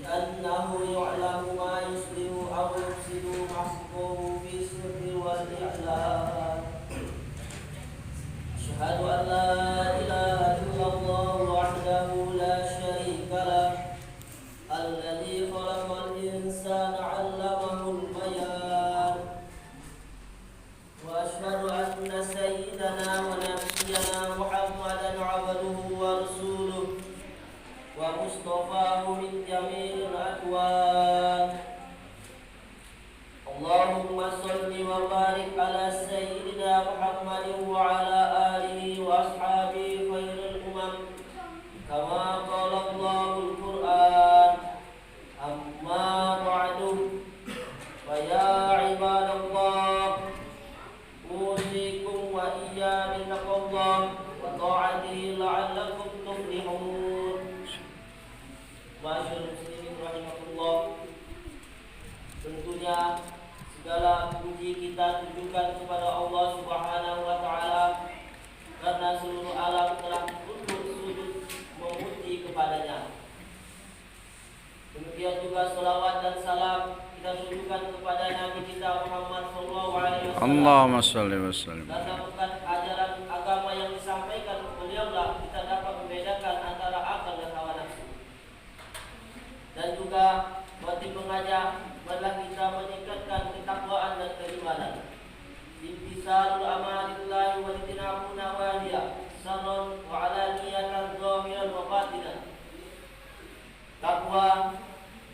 بأنه يعلم ما يصلح أو يفسد محبوبه في السر والإعلان. أشهد أن لا إله إلا الله وحده لا شريك له الذي خلق الإنسان علمه البيان. وأشهد أن سيدنا ونبينا محمدا عبده ورسوله ومصطفاه من جميع الأكوان. اللهم صل وبارك على سيدنا محمد وعلى آله وأصحابه خير الأمم كما قال الله القرآن. أما بعد فيا عباد الله أوصيكم وإياي بتقوى الله وطاعته لعلكم تفلحون. Masyaallah muslimin rahimahullah. Tentunya segala puji kita tujukan kepada Allah Subhanahu wa taala karena seluruh alam telah tunduk sujud memuji kepadanya. Demikian juga salawat dan salam kita tujukan kepada Nabi kita Muhammad sallallahu alaihi wasallam. Allahumma shalli wa sallim. Karena bukan ajaran agama yang disampaikan beliaulah kita dapat membedakan antara akal dan hawa nafsu. Dan juga wajib mengajak adalah kita meningkatkan ketakwaan dan keimanan. Imtisalul amalillahi wa ijtinabu nawahiya sirran wa alaniyatan zahiran wa batinan. Takwa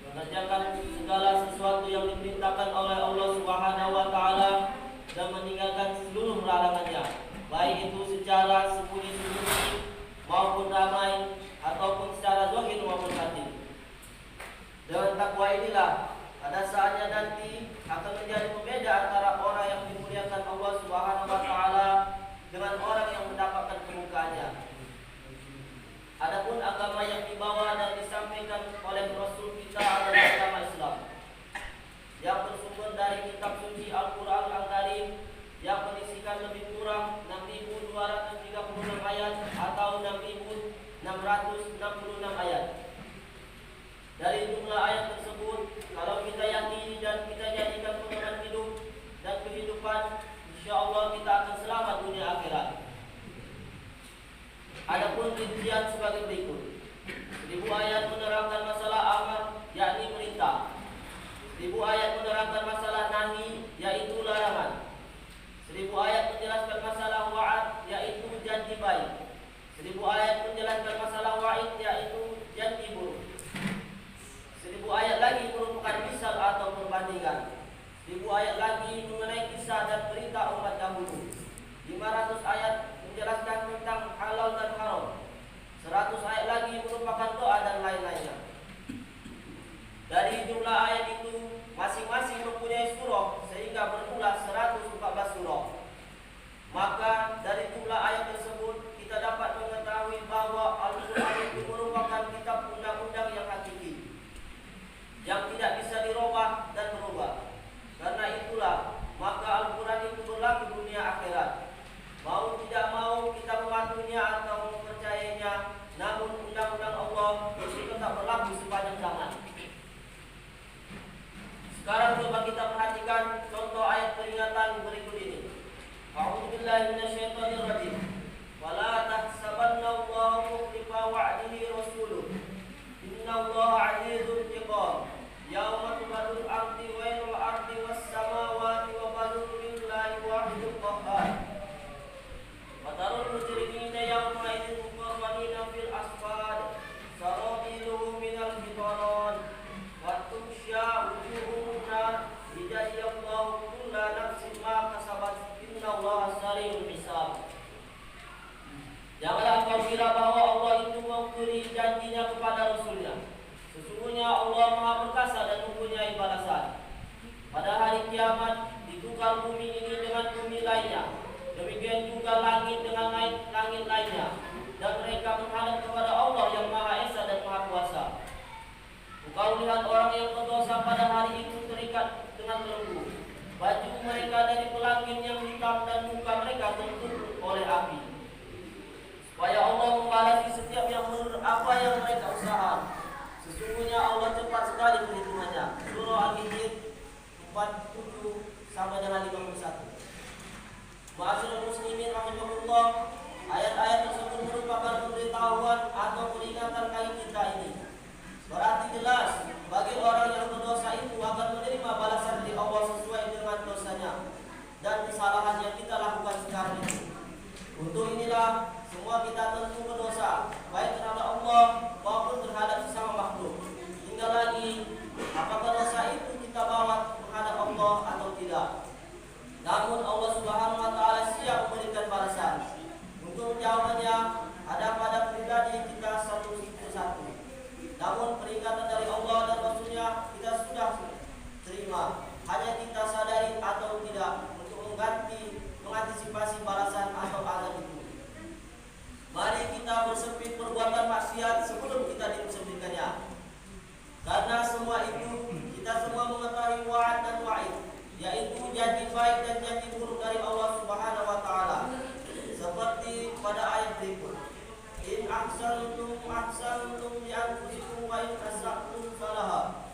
mengerjakan segala sesuatu yang diperintahkan oleh Allah Subhanahu wa taala dan meninggalkan seluruh larangannya, baik itu secara sembunyi-sembunyi maupun ramai ataupun secara zahir maupun batin. Dengan takwa inilah pada saatnya nanti akan menjadi pembeda antara orang yang dimuliakan Allah Subhanahu wa taala dengan orang yang mendapatkan kemukaannya. Adapun agama yang dibawa dan disampaikan oleh Rasul kita adalah agama Islam yang bersumber dari kitab suci Al-Qur'an Al-Karim yang berisikan lebih kurang 6.236 ayat atau 6.666 ayat. Dari jumlah ayat tersebut, kalau kita yakini dan kita jadikan pedoman hidup dan kehidupan, insyaallah kita akan selamat dunia akhirat. Adapun rincian sebagai berikut. 1000 ayat menerangkan masalah amar, yakni perintah. 1000 ayat menerangkan masalah nahi, yaitu larangan. 1000 ayat menjelaskan masalah wa'ad, yaitu janji baik. 1000 ayat menjelaskan masalah wa'id, yaitu janji buruk. 1000 ayat lagi merupakan misal atau perbandingan. 1000 ayat lagi mengenai kisah dan berita umat dahulu. 500 ayat menjelaskan tentang halal dan haram. 100 ayat lagi merupakan doa dan lain-lainnya. Dari jumlah ayat itu masing-masing mempunyai surah sehingga berjumlah 114 surah. Maka dari jumlah ayat tersebut kita dapat mengetahui bahwa Al-Quran itu merupakan kitab undang-undang yang hakiki, yang tidak bisa dirubah dan berubah. Karena itulah maka Al-Quran itu berlaku dunia akhirat. Mau tidak mau kita mematuhinya atau mempercayainya, namun undang-undang Allah itu tetap berlaku sepanjang zaman. Sekarang coba kita perhatikan contoh ayat peringatan berikut ini. A'udzubillahi minasyaitonirrajim. Wala tahsabannallaha mukhlifa wa'dihi rasuluh. Innallaha 'azizun intiqam. Yauma tubadul ardi ghairul ardi was samawati wa badul billahi wahidul qahhar. Watarul mujrimina yauma idzin muqarranina fil asfad sarabiluhum minal hitaran wa tumsya wujuhum nar lidayallahu kulla nafsin ma kasabat innallaha sari'ul hisab. Janganlah engkau kira bahwa Allah itu memberi janjinya kepada Rasulnya. Sesungguhnya Allah Maha Perkasa dan mempunyai balasan. Pada hari kiamat ditukar bumi ini dengan bumi lainnya. Demikian juga langit dengan langit lainnya. Dan mereka menghadap kepada Allah yang Maha Esa dan Maha Kuasa. Engkau lihat orang yang berdosa pada hari itu terikat dengan belenggu. Baju mereka dari pelangin yang hitam dan muka mereka tertutup oleh api. Supaya Allah membalasi setiap yang menurut apa yang mereka usaha. Sesungguhnya Allah cepat semua kita tentu berdosa, baik terhadap Allah maupun terhadap sesama makhluk. Tinggal lagi, apakah dosa itu kita bawa menghadap Allah atau tidak. Namun Allah Subhanahu wa taala siap memberikan balasan. Untuk jawabannya ada pada pribadi kita satu persatu. Namun peringatan dari Allah dan Rasulnya kita sudah terima. Hanya kita sadari atau tidak untuk mengantisipasi balasan atau azab itu. Mari kita bersempit perbuatan maksiat sebelum kita disempitkannya. Karena semua itu kita semua mengetahui wa'ad dan wa'id, yaitu janji baik dan janji buruk dari Allah Subhanahu wa taala. Seperti pada ayat berikut. In ahsantum li anfusikum wa in asa'tum falaha.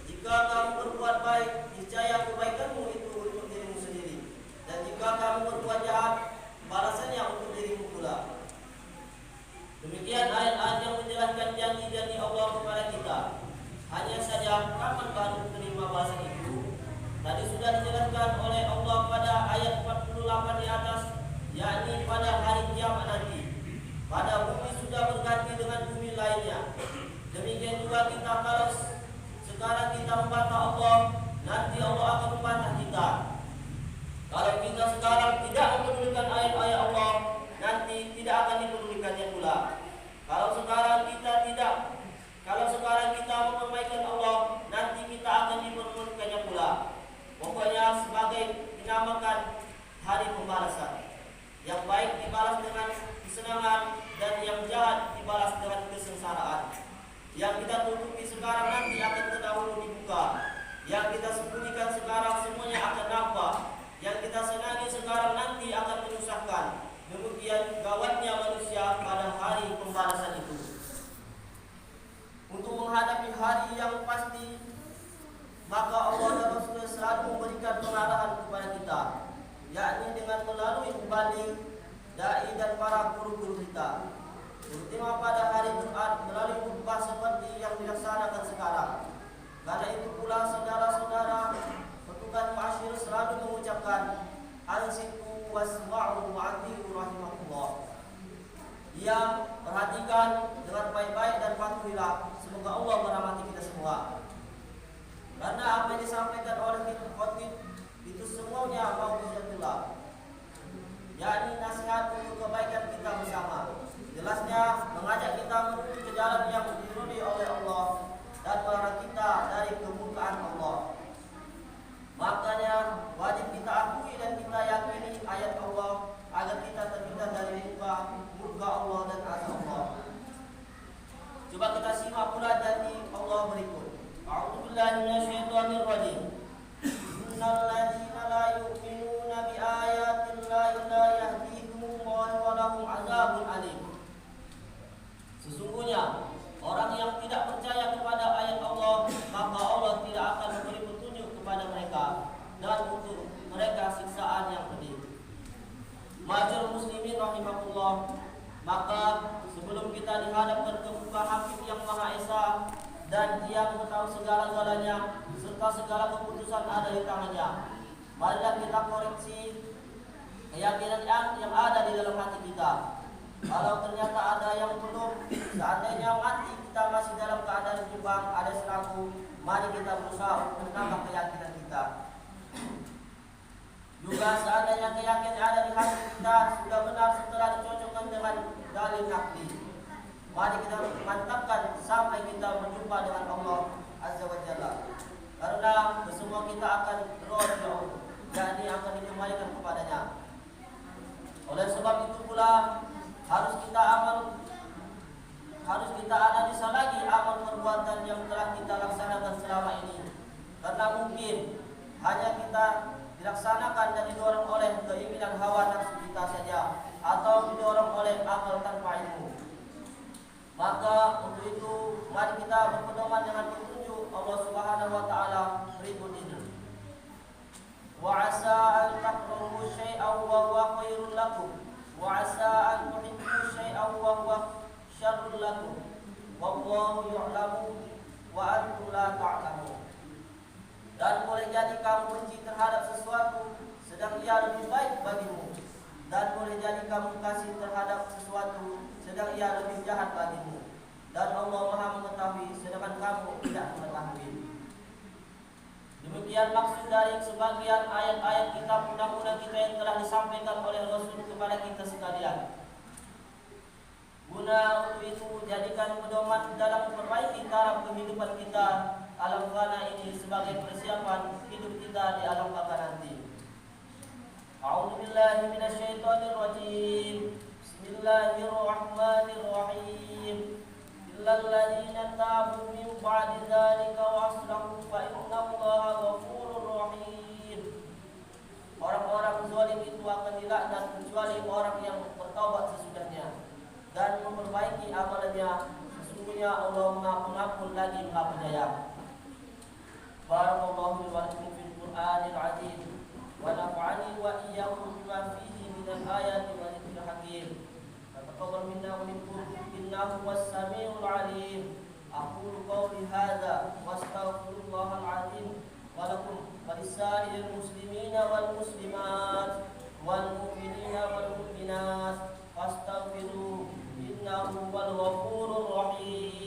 Jika kamu berbuat baik, niscaya kebaikanmu itu untuk dirimu sendiri. Dan jika kamu berbuat jahat, balasannya untuk dirimu pula. Demikian ayat-ayat yang menjelaskan janji-janji Allah kepada kita. Hanya saja kapan baru menerima balasan itu? Tadi sudah dijelaskan oleh Allah pada ayat 48 di atas, yakni pada hari kiamat nanti. Pada bumi sudah berganti dengan bumi lainnya. Demikian juga kita kalau sekarang kita membantah Allah, nanti Allah akan membantah kita. Kalau kita sekarang tidak mempedulikan ayat-ayat Allah, nanti tidak akan dipedulikannya pula. Kalau sekarang kita mempermainkan Allah, nanti kita akan dipermainkannya pula. Pokoknya sebagai dinamakan hari pembalasan. Yang baik dibalas dengan kesenangan dan yang jahat dibalas dengan kesengsaraan. Yang kita tutupi sekarang nanti akan terdahulu dibuka. Yang kita sembunyikan sekarang semuanya akan nampak. Yang kita senangi sekarang nanti akan menyusahkan. Demikian gawatnya manusia pada hari pembalasan itu. Untuk menghadapi hari yang pasti, maka Allah dan Rasulullah selalu memberikan pengarahan kepada kita, yakni dengan melalui pembanding, dai dan para guru-guru kita. Terutama pada hari Jumat melalui khutbah seperti yang dilaksanakan sekarang. Karena itu pula saudara-saudara petugas muasyir selalu mengucapkan ansitu wasma'u wa'ati'u rahimakumullah. Yang perhatikan dengan baik-baik dan patuhilah. Semoga Allah merahmati kita semua. Karena apa yang disampaikan oleh khotib itu semuanya mau dijatulah, yakni nasihat untuk kebaikan kita bersama. Jelasnya mengajak kita menuju ke jalan yang diridhoi oleh Allah dan melarang kita dari kemurkaan Allah. Makanya wajib kita akui dan kita yakini ayat Allah agar kita terhindar dari murka Allah dan azab Allah. Coba kita simak pula janji Allah berikut. A'udzubillahi minasyaitonir rajim. Innal ladzina la yu'minuna bi ayatillahi la yahdihimullahu wa lahum 'adzabun alim. Sesungguhnya orang yang tidak percaya kepada ayat Allah, maka Allah tidak akan memberi petunjuk kepada mereka dan untuk mereka siksaan yang pedih. Masyaallah muslimin rahimakumullah, maka sebelum kita dihadapkan ke muka Hakim yang Maha Esa dan Dia mengetahui segala-galanya serta segala keputusan ada di tangannya, marilah kita koreksi keyakinan yang ada di dalam hati kita. Kalau ternyata ada yang belum, seandainya mati kita masih dalam keadaan bimbang, ada seragu, mari kita berusaha menambah keyakinan kita. Juga seandainya keyakinan ada di hati kita sudah benar setelah dicocokkan dengan dalil nakli, mari kita mantapkan sampai kita berjumpa dengan Allah Azza wa Jalla. Karena semua kita akan roh, yakni akan dikembalikan kepadanya. Oleh sebab itu pula harus kita analisa lagi amal perbuatan yang telah kita laksanakan selama ini. Karena mungkin hanya kita dilaksanakan dan didorong oleh keinginan hawa nafsu kita saja, atau didorong oleh akal tanpa ilmu. Maka untuk itu mari kita berpedoman dengan petunjuk Allah Subhanahu wa taala berikut ini. Wa 'asa an takrahu syai'an wa huwa khairul lakum. Wa 'asa an tuhibbu syai'an wa huwa syarrul lakum. Wallahu ya'lamu wa antum la ta'lamun. Dan boleh jadi kamu benci terhadap sesuatu sedang ia lebih baik bagimu, dan boleh jadi kamu kasih terhadap sesuatu Demikian maksud dari sebagian ayat-ayat kitab undang-undang kita yang telah disampaikan oleh Rasul kepada kita sekalian. Guna untuk itu jadikan pedoman dalam memperbaiki taraf kehidupan kita alam fana ini sebagai persiapan hidup kita di alam baka nanti. A'udzubillahi minasyaitonirrajim. Bismillahirrahmanirrahim. Illal ladzina tabu min ba'di dzalika wa aslahu fa innallaha ghafurur rahim. Orang-orang zalim itu akan dilaknat kecuali orang yang bertaubat sesudahnya dan memperbaiki amalannya. Sesungguhnya Allah Maha Pengampun lagi Maha Penyayang. Barakallahu li wa lakum fil Qur'anil 'azim wa nafa'ani wa iyyakum bima fihi minal ayati wa dzikril hakim. Taqabbal minna wa minkum innahu was-sami'ul 'alim. Aqulu qawli hadza wa astaghfirullahal 'azim wa lakum wa lisa'iril muslimina wal muslimat wal mu'minina wal mu'minat fastaghfiruhu innahu wal ghafurur rahim.